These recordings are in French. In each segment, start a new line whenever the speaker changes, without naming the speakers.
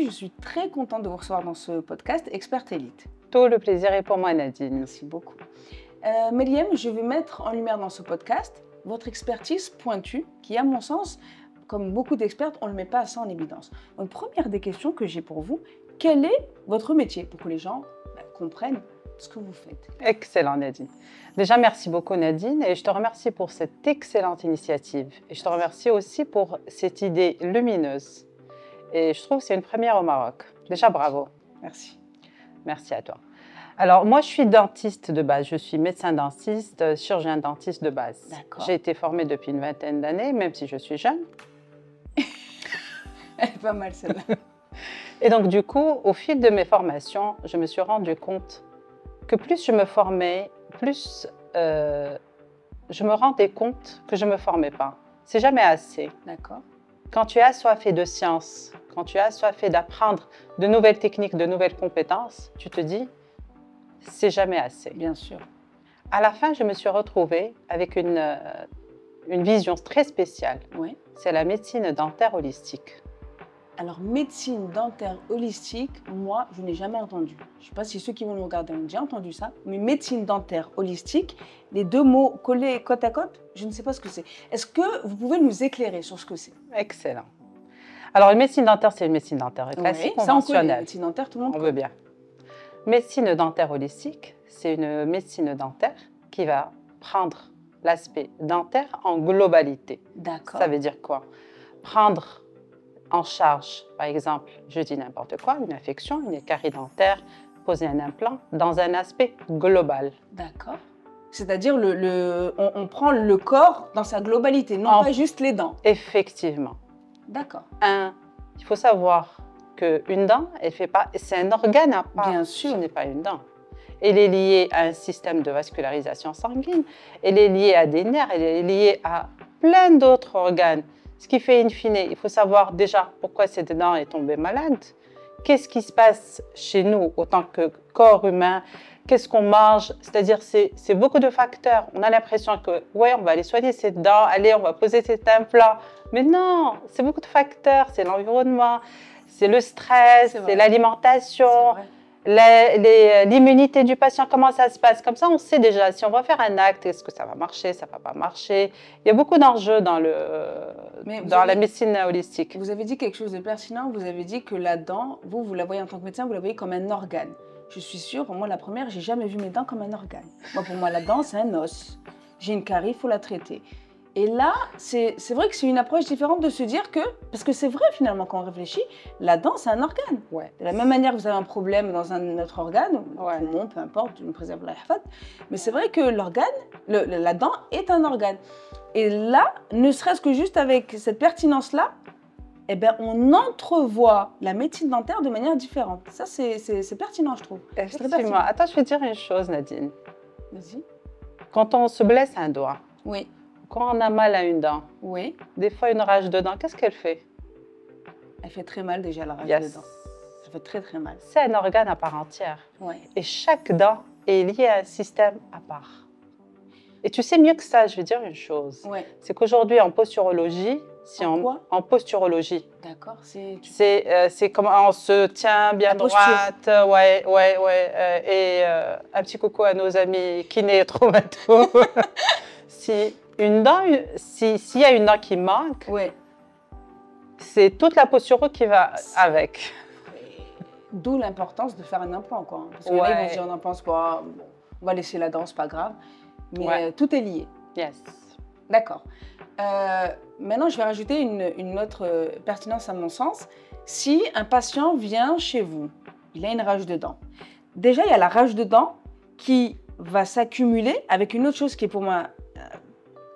je suis très contente de vous recevoir dans ce podcast Experte Élite.
Tout le plaisir est pour moi, Nadine.
Merci beaucoup. Meriem, je vais mettre en lumière dans ce podcast votre expertise pointue qui, à mon sens, comme beaucoup d'experts, on ne le met pas assez en évidence. Donc, première des questions que j'ai pour vous, quel est votre métier pour que les gens comprennent ce que vous faites?
Excellent, Nadine. Déjà, merci beaucoup, Nadine, et je te remercie pour cette excellente initiative. Et je te remercie aussi pour cette idée lumineuse. Et je trouve que c'est une première au Maroc. Déjà, bravo.
Merci.
Merci à toi. Alors, moi, je suis dentiste de base. Je suis médecin dentiste, chirurgien dentiste de base. J'ai été formée depuis une vingtaine d'années, même si je suis jeune.
Elle est pas mal, celle-là.
Et donc, du coup, au fil de mes formations, je me suis rendu compte que plus je me formais, plus je me rendais compte que je ne me formais pas. C'est jamais assez.
D'accord.
Quand tu es assoiffé de science, quand tu es assoiffé d'apprendre de nouvelles techniques, de nouvelles compétences, tu te dis, c'est jamais assez.
Bien sûr.
À la fin, je me suis retrouvée avec une vision très spéciale.
Oui.
C'est la médecine dentaire holistique.
Alors, médecine dentaire holistique, moi, je n'ai jamais entendu. Je ne sais pas si ceux qui vont nous regarder ont déjà entendu ça, mais médecine dentaire holistique, les deux mots collés côte à côte, je ne sais pas ce que c'est. Est-ce que vous pouvez nous éclairer sur ce que c'est?
Excellent. Alors, une médecine dentaire, c'est une médecine dentaire classique,
oui, conventionnelle. Ça, on connaît.
Médecine
dentaire, tout le monde
on veut bien. Médecine dentaire holistique, c'est une médecine dentaire qui va prendre l'aspect dentaire en globalité.
D'accord.
Ça veut dire quoi? Prendre en charge, par exemple, je dis n'importe quoi, une infection, une carie dentaire, poser un implant dans un aspect global.
D'accord. C'est-à-dire, on prend le corps dans sa globalité, non pas juste les dents.
Effectivement.
D'accord.
Il faut savoir qu'une dent, c'est un organe à part.
Bien sûr.
Ce n'est pas une dent. Elle est liée à un système de vascularisation sanguine, elle est liée à des nerfs, elle est liée à plein d'autres organes. Ce qui fait, in fine, il faut savoir déjà pourquoi cette dent est tombée malade, qu'est-ce qui se passe chez nous en tant que corps humain, qu'est-ce qu'on mange, c'est-à-dire c'est beaucoup de facteurs. On a l'impression que, ouais, on va aller soigner cette dent, allez, on va poser cet implant. Mais non, c'est beaucoup de facteurs, c'est l'environnement, c'est le stress, c'est l'alimentation, l'immunité du patient, comment ça se passe. Comme ça, on sait déjà si on va faire un acte, est-ce que ça va marcher, ça ne va pas marcher. Il y a beaucoup d'enjeux dans la médecine holistique.
Vous avez dit quelque chose de pertinent, vous avez dit que la dent, vous la voyez en tant que médecin, vous la voyez comme un organe. Je suis sûre, moi la première, j'ai jamais vu mes dents comme un organe. Moi, pour moi, la dent, c'est un os. J'ai une carie, il faut la traiter. Et là, c'est vrai que c'est une approche différente de se dire que, parce que c'est vrai finalement quand on réfléchit, la dent c'est un organe.
Ouais.
De la même manière que vous avez un problème dans un autre organe, le poumon, peu importe, une préserve la hafat, mais c'est vrai que l'organe, la dent est un organe. Et là, ne serait-ce que juste avec cette pertinence-là, eh ben, on entrevoit la médecine dentaire de manière différente. Ça, c'est pertinent, je trouve.
Effectivement. Attends, je vais te dire une chose, Nadine.
Vas-y.
Quand on se blesse un doigt,
oui.
Quand on a mal à une dent,
oui.
Des fois une rage de dent, qu'est-ce qu'elle fait?
Elle fait très mal déjà, la rage de dent. Ça fait très très mal.
C'est un organe à part entière.
Ouais.
Et chaque dent est liée à un système à part. Et tu sais mieux que ça, je vais dire une chose.
Ouais.
C'est qu'aujourd'hui en posturologie, en posturologie.
D'accord.
C'est comment on se tient bien droite. Et un petit coucou à nos amis kiné et traumato. S'il y a une dent qui manque, c'est toute la posture qui va avec.
D'où l'importance de faire un implant, quoi. Parce que là, ils vont se dire, on en pense quoi, bon, on va laisser la dent, c'est pas grave. Mais tout est lié.
Yes.
D'accord. Maintenant, je vais rajouter une autre pertinence à mon sens. Si un patient vient chez vous, il a une rage de dents. Déjà, il y a la rage de dents qui va s'accumuler avec une autre chose qui est pour moi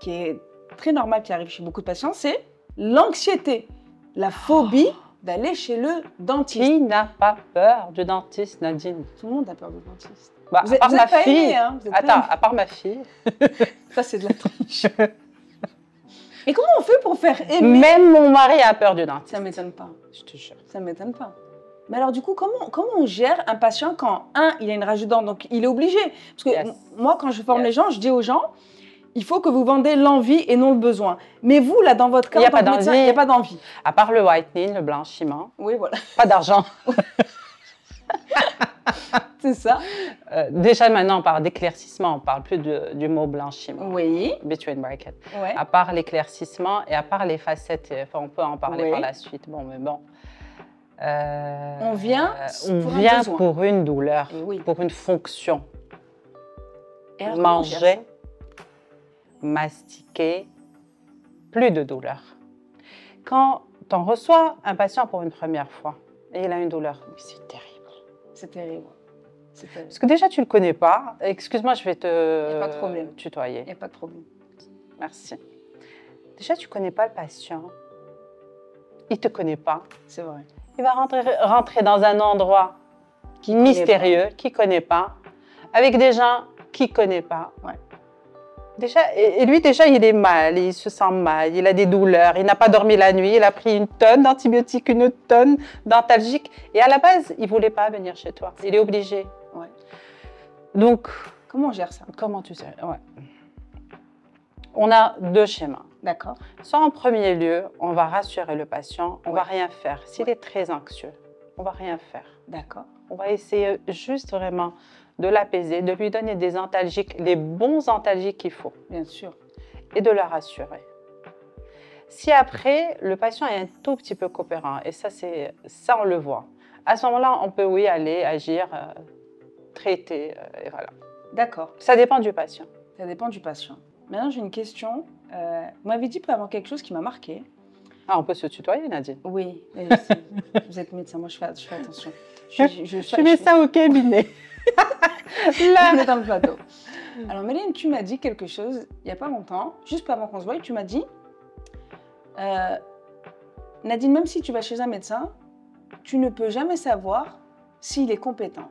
qui est très normale, qui arrive chez beaucoup de patients, c'est l'anxiété, la phobie d'aller chez le dentiste.
Qui n'a pas peur du dentiste, Nadine?
Tout le monde a peur du dentiste.
Bah, à part ma fille. Attends, à part ma fille.
Ça, c'est de la triche. Et comment on fait pour faire aimer?
Même mon mari a peur du dentiste.
Ça ne m'étonne pas.
Je te jure.
Ça ne m'étonne pas. Mais alors, du coup, comment on gère un patient quand, il a une rage de dents, donc il est obligé? Parce que moi, quand je forme les gens, je dis aux gens, il faut que vous vendez l'envie et non le besoin. Mais vous, là, dans votre cas,
Il y a
en tant
pas
que médecin,
d'envie.
il n'y a pas d'envie.
À part le whitening, le blanchiment,
Oui, voilà,
pas d'argent.
c'est ça.
Déjà maintenant, on parle d'éclaircissement, on parle plus du mot blanchiment.
Oui,
Between brackets.
ouais.
À part l'éclaircissement et à part les facettes, enfin, on peut en parler
Oui.
par la suite. Bon, mais bon.
On vient
on
pour un
vient
besoin.
pour une douleur,
Et oui.
pour une fonction.
Et alors, comment on gère
Manger, mastiquer, plus de douleur. Quand on reçoit un patient pour une première fois et il a une douleur, c'est terrible.
C'est terrible. C'est terrible.
Parce que déjà, tu ne le connais pas. Excuse-moi, je vais
Y a pas de
te
problème.
tutoyer.
Il n'y a pas de problème.
Merci. Déjà, tu ne connais pas le patient. Il ne te connaît pas.
C'est vrai.
Il va rentrer dans un endroit mystérieux, qu'il ne connaît pas, avec des gens qu'il ne connaît pas.
Ouais.
Déjà, et lui, déjà, il est mal, il se sent mal, il a des douleurs, il n'a pas dormi la nuit, il a pris une tonne d'antibiotiques, une tonne d'antalgiques. Et à la base, il ne voulait pas venir chez toi. Il est obligé.
Ouais.
Donc,
Comment on gère ça?
comment tu sais? Ouais. On a deux schémas.
D'accord.
Soit en premier lieu, on va rassurer le patient, on ne va
Ouais.
rien faire. S'il est très anxieux, on ne va rien faire.
D'accord.
On va essayer juste vraiment de l'apaiser, de lui donner des antalgiques, les bons antalgiques qu'il faut,
Bien sûr.
et de la rassurer. Si après, le patient est un tout petit peu coopérant, et ça, on le voit, à ce moment-là, on peut, oui, aller, agir, traiter, et voilà.
D'accord.
Ça dépend du patient.
Ça dépend du patient. Maintenant, j'ai une question. Vous m'avez dit avant quelque chose qui m'a marqué.
Ah, on peut se tutoyer, Nadine.
Oui, mais je sais. Vous êtes médecin, moi je fais attention.
Tu mets ça au cabinet.
On est dans le plateau. Alors, Mélène, tu m'as dit quelque chose il n'y a pas longtemps, juste avant qu'on se voie, tu m'as dit Nadine, même si tu vas chez un médecin, tu ne peux jamais savoir s'il est compétent.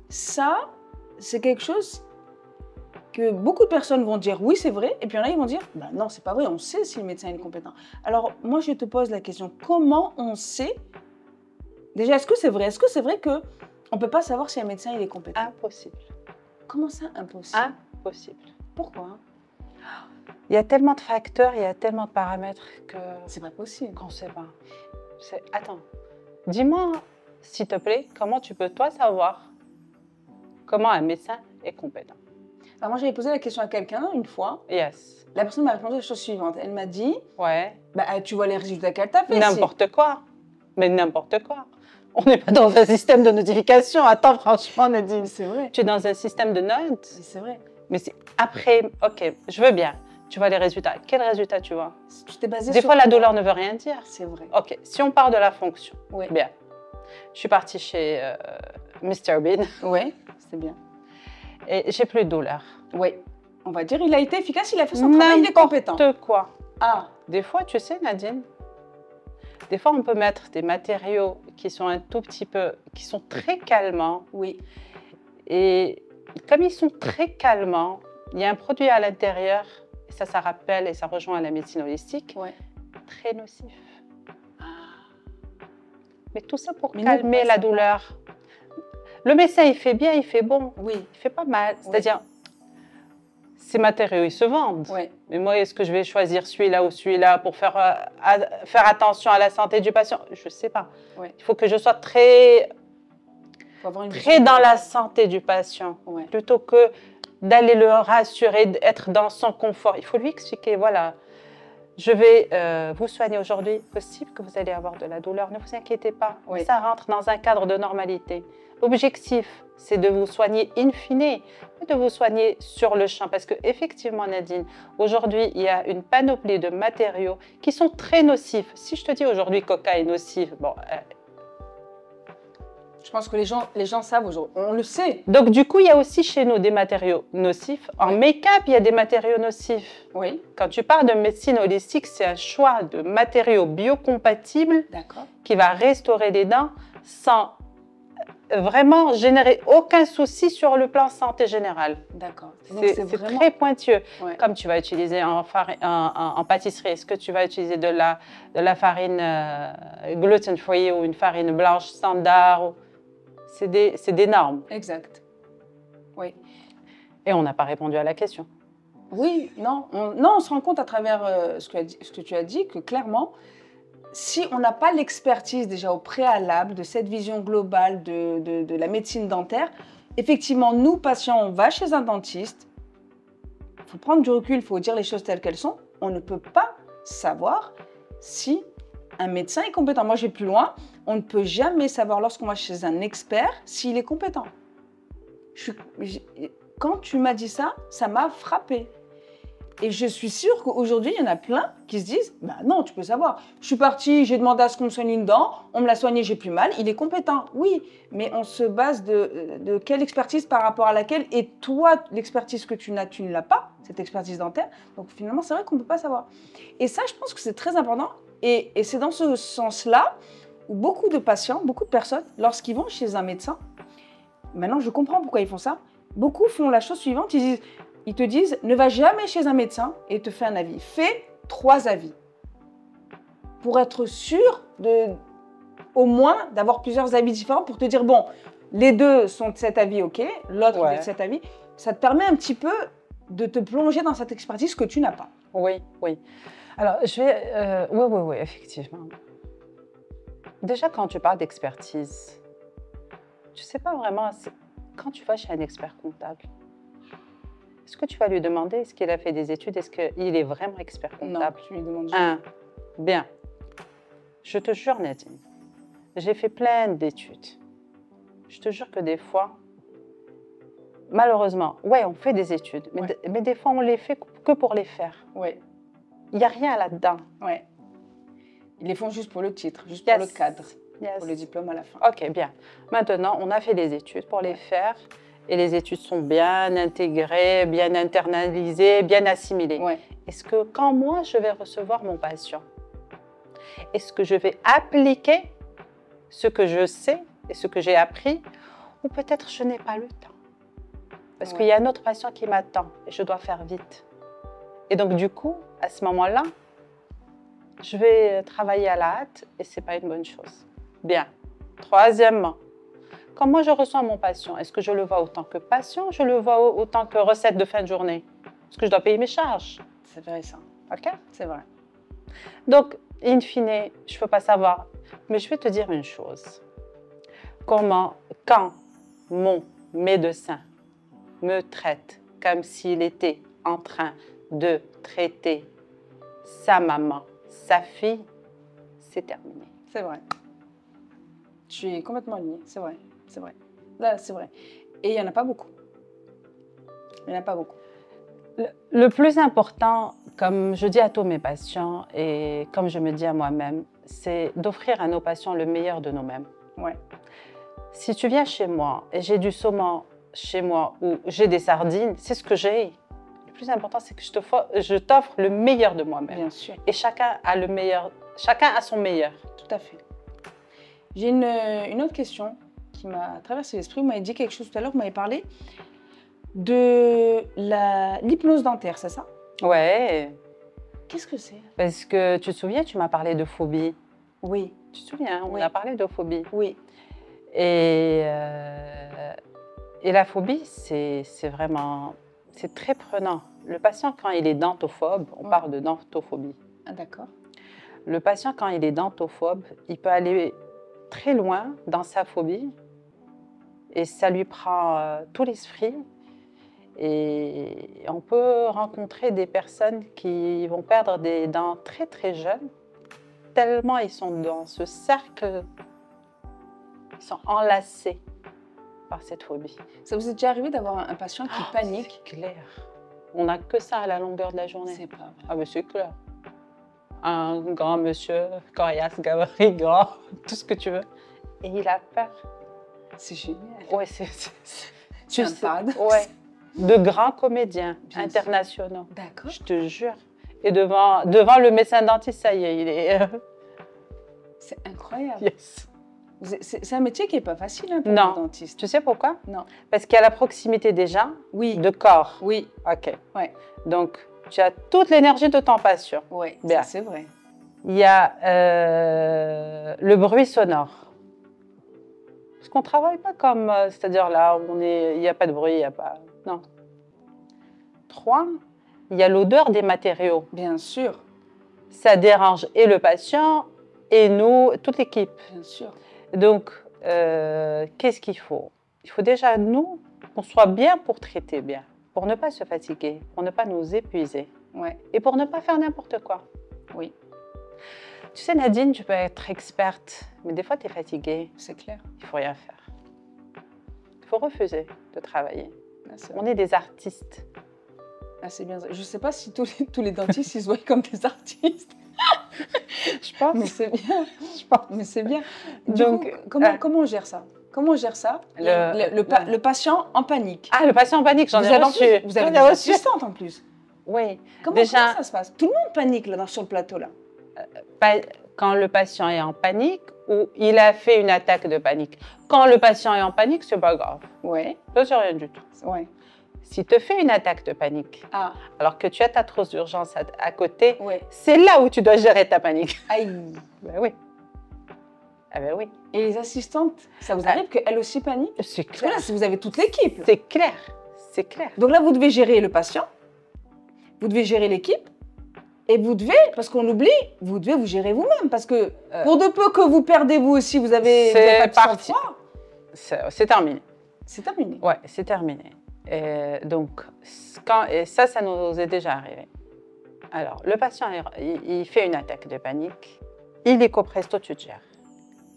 Ça, c'est quelque chose que beaucoup de personnes vont dire oui, c'est vrai, et puis il y en a qui vont dire bah non, c'est pas vrai, on sait si le médecin est compétent. Alors, moi, je te pose la question comment on sait déjà, est-ce que c'est vrai? Est-ce que c'est vrai que on ne peut pas savoir si un médecin il est compétent?
Impossible.
Comment ça, impossible?
Impossible.
Pourquoi?
Il y a tellement de facteurs, il y a tellement de paramètres que
C'est pas possible.
qu'on ne sait pas. Attends, dis-moi, s'il te plaît, comment tu peux, toi, savoir comment un médecin est compétent?
Alors moi, j'avais posé la question à quelqu'un une fois.
Yes.
La personne m'a répondu la chose suivante. Elle m'a dit
Ouais.
bah, tu vois les résultats qu'elle t'a fait.
N'importe quoi. Mais n'importe quoi. On n'est pas dans un système de notification. Attends, franchement, Nadine.
C'est vrai.
Tu es dans un système de notes.
C'est vrai.
Mais c'est après, ok, je veux bien. Tu vois les résultats. Quels résultats tu vois?
Tu t'es basé
Des
sur
fois, la
quoi?
douleur ne veut rien dire.
C'est vrai.
Ok, si on part de la fonction.
Oui.
Bien. Je suis partie chez Mr Bean
Oui, c'est bien.
et j'ai plus de douleur.
Oui. On va dire il a été efficace, il a fait son travail, il est compétent.
N'importe quoi.
Ah,
Des fois, tu sais, Nadine, des fois, on peut mettre des matériaux qui sont un tout petit peu, qui sont très calmants.
oui.
Et comme ils sont très calmants, il y a un produit à l'intérieur, et ça rappelle et ça rejoint la médecine holistique,
Ouais.
très nocif. Mais tout ça pour
Mais
calmer
nous,
la douleur. Le médecin, il fait bien, il fait bon,
Oui.
il fait pas mal. C'est-à-dire, ces matériaux, ils se vendent.
Ouais.
Mais moi, est-ce que je vais choisir celui-là ou celui-là pour faire attention à la santé du patient? Je ne sais pas.
Ouais.
Il faut que je sois très
Faut avoir une
très dans la santé du patient,
Ouais.
plutôt que d'aller le rassurer, d'être dans son confort. Il faut lui expliquer, voilà, je vais vous soigner aujourd'hui, possible que vous allez avoir de la douleur, ne vous inquiétez pas,
Oui.
ça rentre dans un cadre de normalité. L'objectif, c'est de vous soigner in fine, pas de vous soigner sur le champ, parce qu'effectivement, Nadine, aujourd'hui, il y a une panoplie de matériaux qui sont très nocifs. Si je te dis aujourd'hui coca est nocif, bon...
Je pense que les gens savent aujourd'hui. On le sait.
Donc, du coup, il y a aussi chez nous des matériaux nocifs. En make-up, il y a des matériaux nocifs.
Oui.
Quand tu parles de médecine holistique, c'est un choix de matériaux biocompatibles
D'accord.
qui va restaurer les dents sans vraiment générer aucun souci sur le plan santé générale.
D'accord.
C'est
vraiment...
très pointueux.
Ouais.
Comme tu vas utiliser en pâtisserie, est-ce que tu vas utiliser de la farine gluten-free ou une farine blanche standard? C'est des normes.
Exact. Oui.
Et on n'a pas répondu à la question.
Oui, non, non, on se rend compte à travers ce que tu as dit que clairement, si on n'a pas l'expertise déjà au préalable de cette vision globale de la médecine dentaire, effectivement, nous, patients, on va chez un dentiste, il faut prendre du recul, il faut dire les choses telles qu'elles sont. On ne peut pas savoir si un médecin est compétent. Moi, je vais plus loin. On ne peut jamais savoir lorsqu'on va chez un expert s'il est compétent. Quand tu m'as dit ça, ça m'a frappée. Et je suis sûre qu'aujourd'hui, il y en a plein qui se disent « Bah non, tu peux savoir. Je suis partie, j'ai demandé à ce qu'on me soigne une dent, on me l'a soignée, j'ai plus mal, il est compétent. » Oui, mais on se base de quelle expertise par rapport à laquelle, et toi, l'expertise que tu n'as, tu ne l'as pas, cette expertise dentaire. Donc finalement, c'est vrai qu'on ne peut pas savoir. Et ça, je pense que c'est très important. Et c'est dans ce sens-là où beaucoup de patients, beaucoup de personnes, lorsqu'ils vont chez un médecin, maintenant je comprends pourquoi ils font ça, beaucoup font la chose suivante, ils te disent, ne va jamais chez un médecin et te fais un avis. Fais 3 avis pour être sûr au moins d'avoir plusieurs avis différents pour te dire, bon, les 2 sont de cet avis, ok, l'autre est de cet avis. Ça te permet un petit peu de te plonger dans cette expertise que tu n'as pas.
Oui, oui. Alors, oui, effectivement. Déjà, quand tu parles d'expertise, tu ne sais pas vraiment, quand tu vas chez un expert comptable, est-ce que tu vas lui demander, est-ce qu'il a fait des études, est-ce qu'il est vraiment expert comptable?
Non, tu lui demandes jamais.
Bien. Je te jure, Nadine, j'ai fait plein d'études. Je te jure que des fois, malheureusement, ouais, on fait des études, mais des fois, on les fait que pour les faire.
Ouais.
Il n'y a rien là-dedans.
Ouais. Ils les font juste pour le titre, juste pour le cadre, pour le diplôme à la fin.
Ok, bien. Maintenant, on a fait les études pour les faire. Et les études sont bien intégrées, bien internalisées, bien assimilées.
Ouais.
Est-ce que quand moi, je vais recevoir mon patient, est-ce que je vais appliquer ce que je sais et ce que j'ai appris, ou peut-être je n'ai pas le temps? Parce qu'il y a un autre patient qui m'attend et je dois faire vite. Et donc, du coup, à ce moment-là, je vais travailler à la hâte et ce n'est pas une bonne chose. Bien. Troisièmement, quand moi je reçois mon patient, est-ce que je le vois autant que patient, je le vois autant que recette de fin de journée? Parce que je dois payer mes charges.
C'est vrai ça.
Ok?
C'est vrai.
Donc, in fine, je ne peux pas savoir. Mais je vais te dire une chose. Quand mon médecin me traite comme s'il était en train de traiter sa maman, sa fille, c'est terminé.
C'est vrai. Je suis complètement alignée, c'est vrai. C'est vrai. Là, c'est vrai. Et il n'y en a pas beaucoup. Il n'y en a pas beaucoup.
Le plus important, comme je dis à tous mes patients et comme je me dis à moi-même, c'est d'offrir à nos patients le meilleur de nous-mêmes.
Ouais.
Si tu viens chez moi et j'ai du saumon chez moi ou j'ai des sardines, c'est ce que j'ai. Le plus important, c'est que je t'offre le meilleur de moi-même.
Bien sûr.
Et chacun a le meilleur, chacun a son meilleur.
Tout à fait. J'ai une autre question qui m'a traversé l'esprit. Vous m'avez dit quelque chose tout à l'heure, vous m'avez parlé de l'hypnose dentaire, c'est ça?
Ouais.
Qu'est-ce que c'est?
Parce que tu te souviens, tu m'as parlé de phobie.
Oui.
Tu te souviens, on
Oui.
a parlé de phobie.
Oui.
Et la phobie, c'est vraiment, c'est très prenant. Le patient, quand il est dentophobe, on parle de dentophobie.
Ah, d'accord.
Le patient, quand il est dentophobe, il peut aller très loin dans sa phobie et ça lui prend tout l'esprit. Et on peut rencontrer des personnes qui vont perdre des dents très très jeunes, tellement ils sont dans ce cercle, ils sont enlacés par cette phobie.
Ça vous est déjà arrivé d'avoir un patient qui panique?
C'est clair. On n'a que ça à la longueur de la journée.
C'est pas vrai.
Ah mais c'est clair. Un grand monsieur, coriace, gabarit, grand, tout ce que tu veux. Et il a peur.
C'est génial.
Ouais,
C'est un paradoxe.
Ouais. De grands comédiens
Bien
internationaux.
D'accord.
Je te jure. Et devant le médecin dentiste, ça y est, il est...
C'est incroyable.
Yes.
C'est un métier qui n'est pas facile hein, pour
Non.
le dentiste.
Tu sais pourquoi?
Non.
Parce qu'il y a la proximité des gens,
Oui.
de corps.
Oui.
OK.
Ouais.
Donc, tu as toute l'énergie de ton patient.
Oui,
Bien.
c'est vrai.
Il y a le bruit sonore. Parce qu'on ne travaille pas comme... c'est-à-dire là, il n'y a pas de bruit, il n'y a pas... Non. 3, il y a l'odeur des matériaux.
Bien sûr,
Ça dérange et le patient et nous, toute l'équipe.
bien sûr.
Donc, qu'est-ce qu'il faut? Il faut déjà, nous, qu'on soit bien pour traiter bien, pour ne pas se fatiguer, pour ne pas nous épuiser
Ouais,
et pour ne pas faire n'importe quoi.
oui,
Tu sais, Nadine, tu peux être experte, mais des fois, tu es fatiguée,
c'est clair.
il ne faut rien faire. Il faut refuser de travailler.
Ah, c'est
On est des artistes.
ah, c'est bien. Je ne sais pas si tous les dentistes, ils se voient comme des artistes.
Je pense.
Mais c'est bien.
Je pense.
Mais c'est bien.
Donc,
Du coup, comment on gère ça? Comment on gère ça? Le patient en panique.
Ah, le patient en panique, j'en
Vous
ai
avez,
reçu.
vous avez
J'en
des
ai reçu.
assistantes en plus.
Oui.
Comment
Déjà,
ça se passe? Tout le monde panique là, sur le plateau là.
quand le patient est en panique ou il a fait une attaque de panique. Quand le patient est en panique, c'est pas grave.
Ouais,
Ça, c'est rien du tout.
ouais.
Si tu fais une attaque de panique,
Ah,
alors que tu as ta trousse d'urgence à côté,
ouais.
c'est là où tu dois gérer ta panique.
Aïe.
Ben oui. Ah ben oui.
Et les assistantes, ça vous arrive qu'elles aussi paniquent?
C'est
Parce que
clair.
là, vous avez toute l'équipe.
C'est clair. C'est clair.
Donc là, vous devez gérer le patient, vous devez gérer l'équipe, et vous devez, parce qu'on l'oublie, vous devez vous gérer vous-même. Parce que pour de peu que vous perdez vous aussi, vous avez
C'est
pas de
parti.
sang-froid,
C'est terminé.
c'est terminé.
Ouais, c'est terminé. Donc, et ça nous est déjà arrivé. Alors, le patient, il fait une attaque de panique. Illico presto, tu te gères.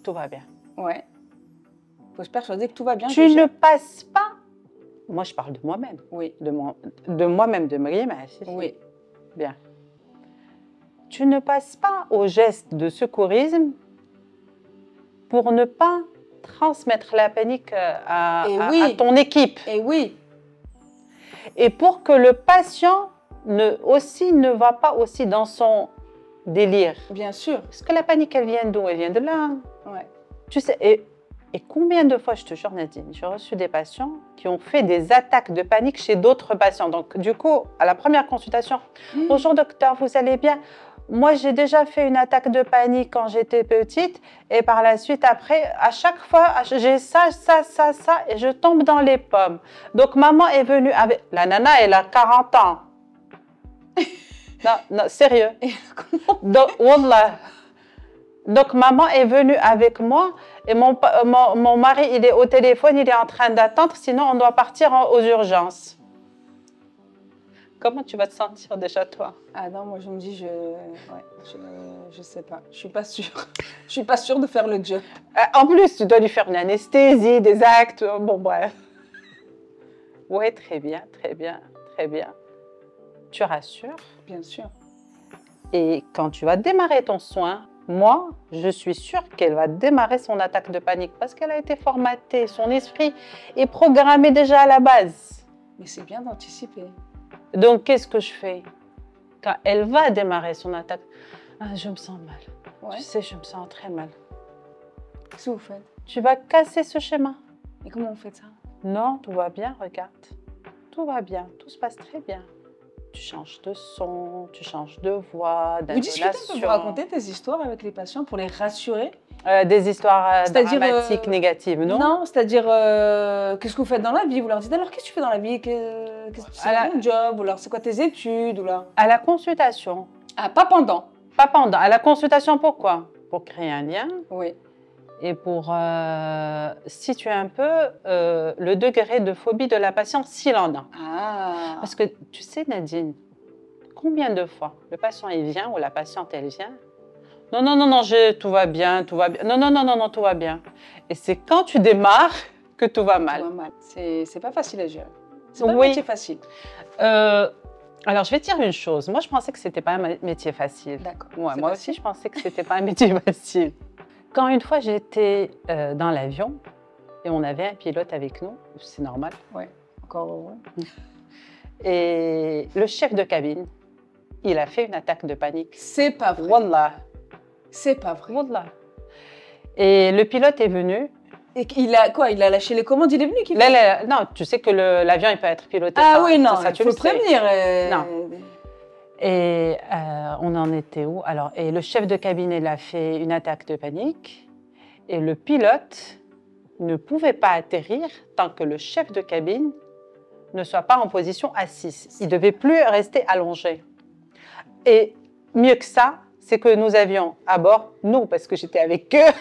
Tout va bien.
Ouais. Il faut se persuader que tout va bien.
Tu ne passes pas. Moi, je parle de moi-même.
Oui,
De moi-même, de Mariam.
oui.
Bien. Tu ne passes pas au geste de secourisme pour ne pas transmettre la panique à ton équipe.
Et oui,
Et pour que le patient ne va pas aussi dans son délire.
bien sûr.
Parce que la panique, elle vient d'où? Elle vient de là.
Ouais.
Tu sais, et combien de fois, je te jure, Nadine, j'ai reçu des patients qui ont fait des attaques de panique chez d'autres patients. Donc, du coup, à la première consultation, bonjour docteur, vous allez bien? Moi, j'ai déjà fait une attaque de panique quand j'étais petite. Et par la suite, après, à chaque fois, j'ai ça, et je tombe dans les pommes. Donc, maman est venue avec... La nana, elle a 40 ans. Non, sérieux. Donc, wallah. Donc, maman est venue avec moi et mon mari, il est au téléphone, il est en train d'attendre, sinon on doit partir aux urgences. Comment tu vas te sentir déjà, toi?
Ah non, moi je me dis, je sais pas. Je suis pas sûre. Je suis pas sûre de faire le job.
En plus, tu dois lui faire une anesthésie, des actes, bon bref. Oui, très bien, très bien, très bien. Tu rassures.
Bien sûr.
Et quand tu vas démarrer ton soin, moi, je suis sûre qu'elle va démarrer son attaque de panique parce qu'elle a été formatée, son esprit est programmé déjà à la base.
Mais c'est bien d'anticiper.
Donc, qu'est-ce que je fais? Quand elle va démarrer son attaque, ah, je me sens mal.
Ouais.
Tu sais, je me sens très mal.
Qu'est-ce que vous faites?
Tu vas casser ce schéma.
Et comment vous faites ça?
Non, tout va bien, regarde. Tout va bien, tout se passe très bien. Tu changes de son, tu changes de voix,
Vous discutez un peu,
d'intonation.
vous racontez des histoires avec les patients pour les rassurer?
Des histoires
C'est-à-dire,
dramatiques, négatives, non?
Non, c'est-à-dire, qu'est-ce que vous faites dans la vie? Vous leur dites, alors qu'est-ce que tu fais dans la vie? Qu'est-ce que c'est ton job? Ou alors, c'est quoi tes études? Ou là...
À la consultation.
Ah, pas pendant.
Pas pendant. À la consultation, pourquoi? Pour créer un lien
Oui.
et pour situer un peu le degré de phobie de la patiente s'il en a.
Ah.
Parce que tu sais, Nadine, combien de fois le patient il vient ou la patiente elle vient? Non, non, non, non, tout va bien, tout va bien. Non, non, non, non, non, tout va bien. Et c'est quand tu démarres que tout va mal.
Tout va mal. C'est pas facile à gérer. C'est pas un
Oui.
métier facile.
Alors, je vais te dire une chose. Moi, je pensais que c'était pas un métier facile.
D'accord.
Ouais,
C'est
moi
facile.
aussi, je pensais que c'était pas un métier facile. Quand une fois, j'étais dans l'avion et on avait un pilote avec nous, c'est normal.
Ouais. Encore heureux.
Et le chef de cabine, il a fait une attaque de panique.
C'est pas vrai.
Wallah.
C'est pas vrai.
Wallah. Et le pilote est venu.
Et il a quoi? Il a lâché les commandes, il est venu qu'il
Là, non, tu sais que l'avion, il peut être piloté.
Ah
par-
oui, non,
ça,
il
tu
faut
le
le
sais.
prévenir.
Non. Et on en était où? Alors, et le chef de cabine, il a fait une attaque de panique. Et le pilote ne pouvait pas atterrir tant que le chef de cabine ne soit pas en position assise. Il ne devait plus rester allongé. Et mieux que ça, c'est que nous avions à bord, nous, parce que j'étais avec eux,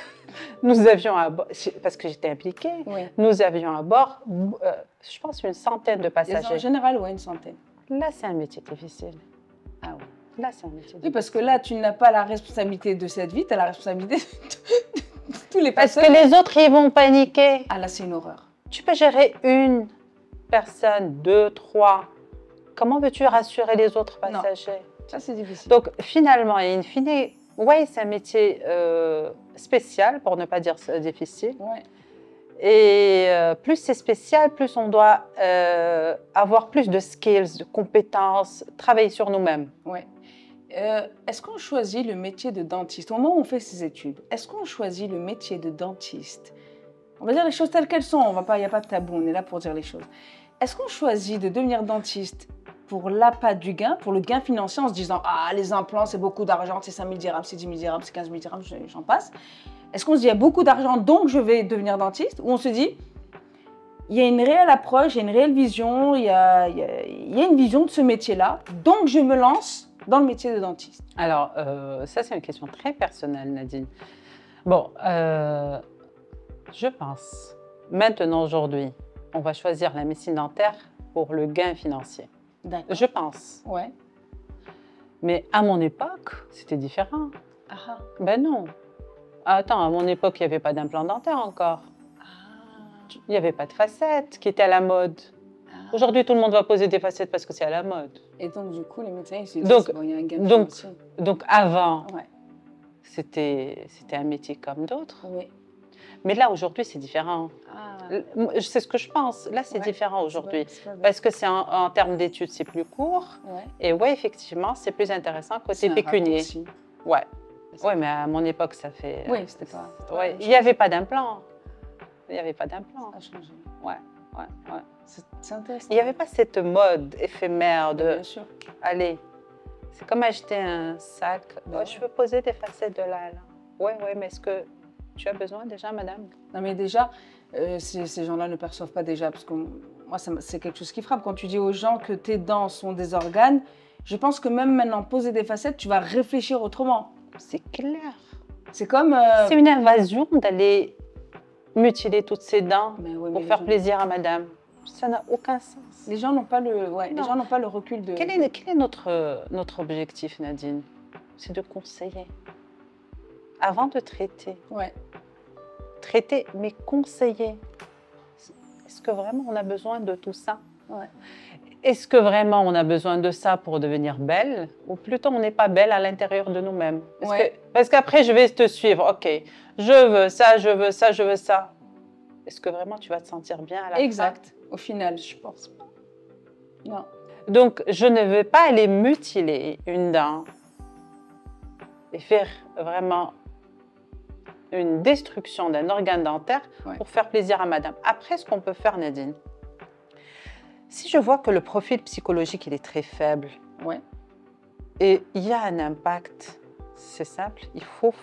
nous avions à bord, parce que j'étais impliquée,
Oui.
nous avions à bord, je pense, une centaine de passagers.
En général, oui, une centaine.
Là, c'est un métier difficile.
Ah oui.
Là, c'est un métier difficile.
Oui, parce que là, tu n'as pas la responsabilité de cette vie, tu as la responsabilité de tous les
Parce
passagers.
que les autres, ils vont paniquer.
Ah là, c'est une horreur.
Tu peux gérer une personne, deux, trois. Comment veux-tu rassurer les autres passagers?
Ça, c'est difficile.
Donc, finalement, et in fine, ouais, c'est un métier spécial, pour ne pas dire difficile.
Ouais.
Et plus c'est spécial, plus on doit avoir plus de skills, de compétences, travailler sur nous-mêmes.
Ouais. Est-ce qu'on choisit le métier de dentiste? Au moment où on fait ses études, est-ce qu'on choisit le métier de dentiste? On va dire les choses telles qu'elles sont, il n'y a pas de tabou, on est là pour dire les choses. Est-ce qu'on choisit de devenir dentiste pour l'appât du gain, pour le gain financier, en se disant « Ah, les implants, c'est beaucoup d'argent, c'est 5 000 dirhams, c'est 10 000 dirhams, c'est 15 000 dirhams, j'en passe ». Est-ce qu'on se dit « Il y a beaucoup d'argent, donc je vais devenir dentiste » ou on se dit « Il y a une réelle approche, il y a une réelle vision, il y a une vision de ce métier-là, donc je me lance » dans le métier de dentiste?
Alors, ça, c'est une question très personnelle, Nadine. Bon, je pense, maintenant, aujourd'hui, on va choisir la médecine dentaire pour le gain financier.
D'accord.
Je pense.
Ouais.
Mais à mon époque, c'était différent.
Ah,
Ben non. Attends, à mon époque, il n'y avait pas d'implant dentaire encore. Il n'y avait pas de facettes qui étaient à la mode. Aujourd'hui, tout le monde va poser des facettes parce que c'est à la mode.
Et donc, du coup, les médecins, ils se disent
Donc,
bon, il y a un gain
donc,
financier.
donc avant,
Ouais.
c'était un métier comme d'autres.
Oui.
Mais là, aujourd'hui, c'est différent.
Ah.
C'est ce que je pense. Là, c'est
Ouais,
différent aujourd'hui.
c'est pas vrai.
Parce que c'est en termes d'études, c'est plus court.
Ouais.
Et ouais, effectivement, c'est plus intéressant
C'est
côté
un
pécunier.
raccourci.
Ouais. Ouais, mais à mon époque, ça fait...
Oui, c'était pas...
Ouais, il n'y avait pas d'implant. Il n'y avait pas d'implant.
Ça a changé.
Ouais.
C'est intéressant.
Il n'y avait pas cette mode éphémère de...
Bien sûr.
Allez, c'est comme acheter un sac.
Ben
Je veux poser des facettes de là. Ouais, mais est-ce que tu as besoin déjà, madame?
Non, mais déjà, ces gens-là ne perçoivent pas déjà, parce que moi, c'est quelque chose qui frappe. Quand tu dis aux gens que tes dents sont des organes, je pense que même maintenant, poser des facettes, tu vas réfléchir autrement.
C'est clair.
C'est comme...
C'est une invasion d'aller mutiler toutes ses dents
Mais ouais, mais
pour
les
faire
gens-
plaisir à madame. Ça n'a aucun sens.
Les gens n'ont pas le, les
Non.
gens n'ont pas le recul de...
Quel est notre objectif, Nadine? C'est de conseiller. Avant de traiter.
Ouais.
Traiter, mais conseiller. Est-ce que vraiment on a besoin de tout ça?
Ouais.
Est-ce que vraiment on a besoin de ça pour devenir belle? Ou plutôt on n'est pas belle à l'intérieur de nous-mêmes?
Ouais.
Parce qu'après je vais te suivre. Ok, je veux ça, je veux ça, je veux ça. Est-ce que vraiment tu vas te sentir bien à la fin?
Exact. Au final,
Je pense pas.
non.
Donc, je ne veux pas aller mutiler une dent et faire vraiment une destruction d'un organe dentaire
Ouais.
pour faire plaisir à madame. Après, ce qu'on peut faire, Nadine, si je vois que le profil psychologique il est très faible
Ouais.
et il y a un impact, c'est simple, il ne faut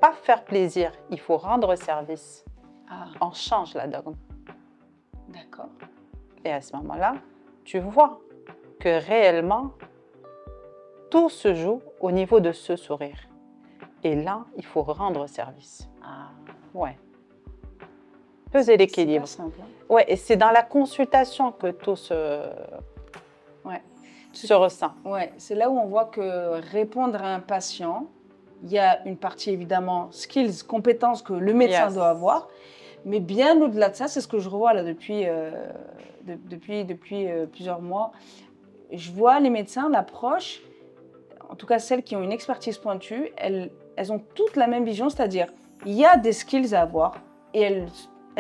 pas faire plaisir, il faut rendre service.
Ah,
On change la donne.
d'accord.
Et à ce moment-là, tu vois que réellement, tout se joue au niveau de ce sourire. Et là, il faut rendre service.
Ah.
Ouais. Peser l'équilibre.
C'est pas simple, hein.
Ouais, et c'est dans la consultation que tout
Ouais.
se ressent.
Ouais, c'est là où on voit que répondre à un patient, il y a une partie évidemment skills, compétences que le médecin
Yes.
doit avoir, mais bien au-delà de ça, c'est ce que je revois là depuis plusieurs mois. Je vois les médecins, l'approche, en tout cas celles qui ont une expertise pointue, elles ont toutes la même vision, c'est-à-dire il y a des skills à avoir et elles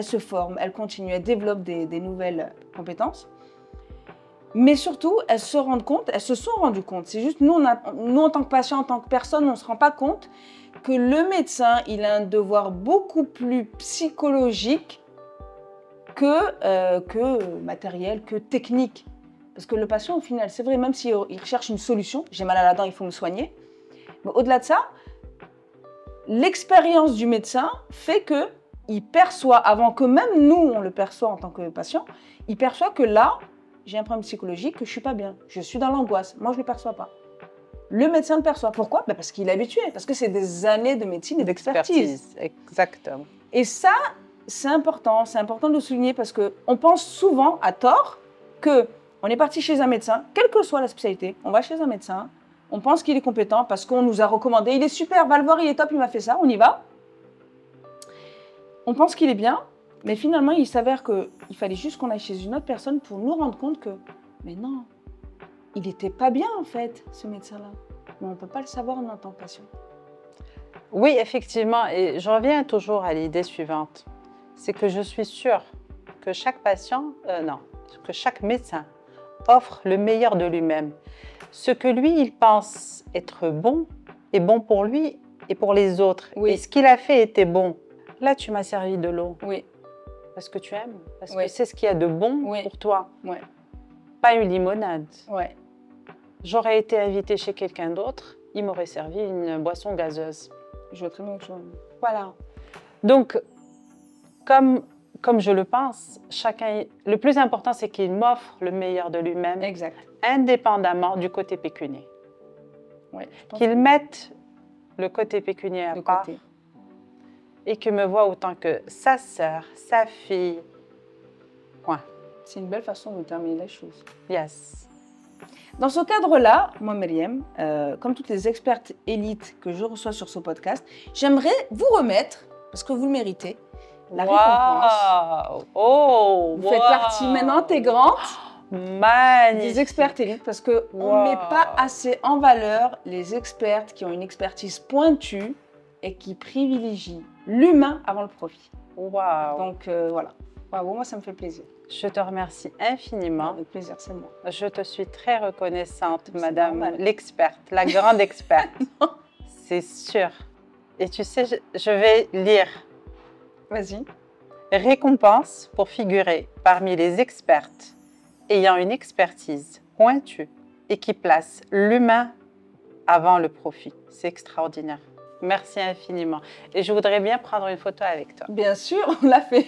se forment, elles continuent, elles développent des nouvelles compétences. Mais surtout, elles se sont rendues compte. C'est juste, nous, en tant que patients, en tant que personne, on ne se rend pas compte que le médecin, il a un devoir beaucoup plus psychologique que matériel, que technique. Parce que le patient, au final, c'est vrai, même s'il recherche une solution, j'ai mal à la dent, il faut me soigner. Mais au-delà de ça, l'expérience du médecin fait qu'il perçoit, avant que même nous, on le perçoit en tant que patient, il perçoit que là, j'ai un problème psychologique, que je ne suis pas bien. Je suis dans l'angoisse. Moi, je ne le perçois pas. Le médecin le perçoit. Pourquoi? Parce qu'il est habitué, parce que c'est des années de médecine et d'expertise.
Exactement.
Et ça, c'est important de le souligner parce qu'on pense souvent, à tort, qu'on est parti chez un médecin, quelle que soit la spécialité, on va chez un médecin, on pense qu'il est compétent parce qu'on nous a recommandé, il est super, va le voir, il est top, il m'a fait ça, on y va. On pense qu'il est bien, mais finalement, il s'avère qu'il fallait juste qu'on aille chez une autre personne pour nous rendre compte que, mais non, il n'était pas bien en fait, ce médecin-là. Mais on ne peut pas le savoir en tant que patient.
Oui, effectivement, et je reviens toujours à l'idée suivante. C'est que je suis sûre que chaque patient, que chaque médecin offre le meilleur de lui-même. Ce que lui, il pense être bon, est bon pour lui et pour les autres.
Oui.
Et ce qu'il a fait était bon. Là, tu m'as servi de l'eau.
Oui.
Parce que tu aimes, parce
Oui.
que c'est ce qu'il y a de bon
Oui.
pour toi.
Ouais.
Pas une limonade.
Ouais.
J'aurais été invitée chez quelqu'un d'autre, il m'aurait servi une boisson gazeuse.
Je vois très bien autre chose.
Voilà. Donc, comme je le pense, le plus important, c'est qu'il m'offre le meilleur de lui-même,
Exact.
indépendamment du côté pécunier.
Ouais,
Qu'il mette le côté pécunier à part
côté.
Et que me voit autant que sa sœur, sa fille. Point.
C'est une belle façon de terminer la chose.
Yes.
Dans ce cadre-là, moi, Myriam, comme toutes les expertes élites que je reçois sur ce podcast, j'aimerais vous remettre, parce que vous le méritez, la récompense.
Oh,
Vous faites partie maintenant intégrante
magnifique.
des expertes élites, parce qu'on ne met pas assez en valeur les expertes qui ont une expertise pointue et qui privilégient l'humain avant le profit.
Wow.
Donc voilà, bravo, moi ça me fait plaisir.
Je te remercie infiniment.
Avec plaisir, c'est moi.
Je te suis très reconnaissante, madame l'experte, la grande experte. C'est sûr. Et tu sais, je vais lire.
Vas-y.
Récompense pour figurer parmi les expertes ayant une expertise pointue et qui place l'humain avant le profit. C'est extraordinaire. Merci infiniment. Et je voudrais bien prendre une photo avec toi.
Bien sûr, on l'a fait.